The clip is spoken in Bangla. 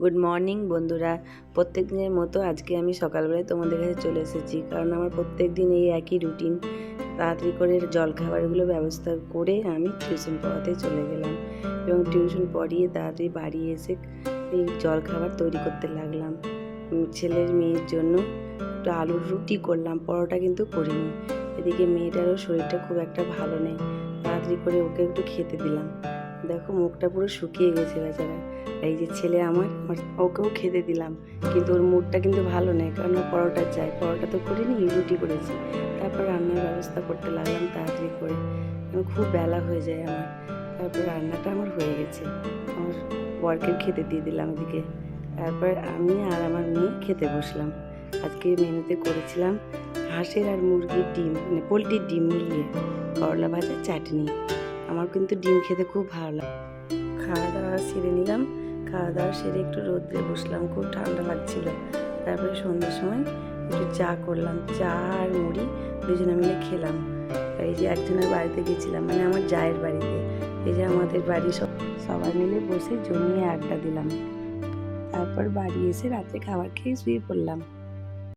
গুড মর্নিং বন্ধুরা। প্রত্যেক দিনের মতো আজকে আমি সকালবেলায় তোমাদের কাছে চলে এসেছি, কারণ আমার প্রত্যেক দিন এই একই রুটিন। তাড়াতাড়ি করে জলখাবারগুলো ব্যবস্থা করে আমি টিউশন পড়াতে চলে গেলাম এবং টিউশন পড়িয়ে তাড়াতাড়ি বাড়ি এসে এই জলখাবার তৈরি করতে লাগলাম। ছেলের মেয়ের জন্য একটু আলুর রুটি করলাম, পরোটা কিন্তু করিনি। এদিকে মেয়েটারও শরীরটা খুব একটা ভালো নেই, তাড়াতাড়ি করে ওকে একটু খেতে দিলাম। দেখো মুখটা পুরো শুকিয়ে গেছে বেচারা। এই যে ছেলে আমার ওকেও খেতে দিলাম, কিন্তু ওর মুডটা কিন্তু ভালো নেই, কারণ ও পরোটা চাই। পরোটা তো করিনি, রুটি করেছি। তারপর রান্নার ব্যবস্থা করতে লাগলাম তাড়াতাড়ি করে, কারণ খুব বেলা হয়ে যায় আমার। তারপর রান্নাটা আমার হয়ে গেছে, আমার বরকে খেতে দিয়ে দিলাম এদিকে। তারপর আমি আর আমার মেয়ে খেতে বসলাম। আজকে মেনুতে করেছিলাম হাঁসের আর মুরগির ডিম, মানে পোলট্রির ডিম মিলিয়ে করলা ভাজা, চাটনি। আমার কিন্তু ডিম খেতে খুব ভালো লাগে। খাওয়া দাওয়া সেরে নিলাম, খাওয়া দাওয়া সেরে একটু রোদ্রে বসলাম, খুব ঠান্ডা লাগছিল। তারপরে সন্ধ্যের সময় একটু চা করলাম, চা আর মুড়ি দুজনে মিলে খেলাম। এই যে একজনের বাড়িতে গেছিলাম, মানে আমার জায়ের বাড়িতে। এই যে আমাদের বাড়ি সবাই মিলে বসে জমিয়ে আড্ডা দিলাম। তারপর বাড়ি এসে রাত্রে খাবার খেয়ে শুয়ে পড়লাম।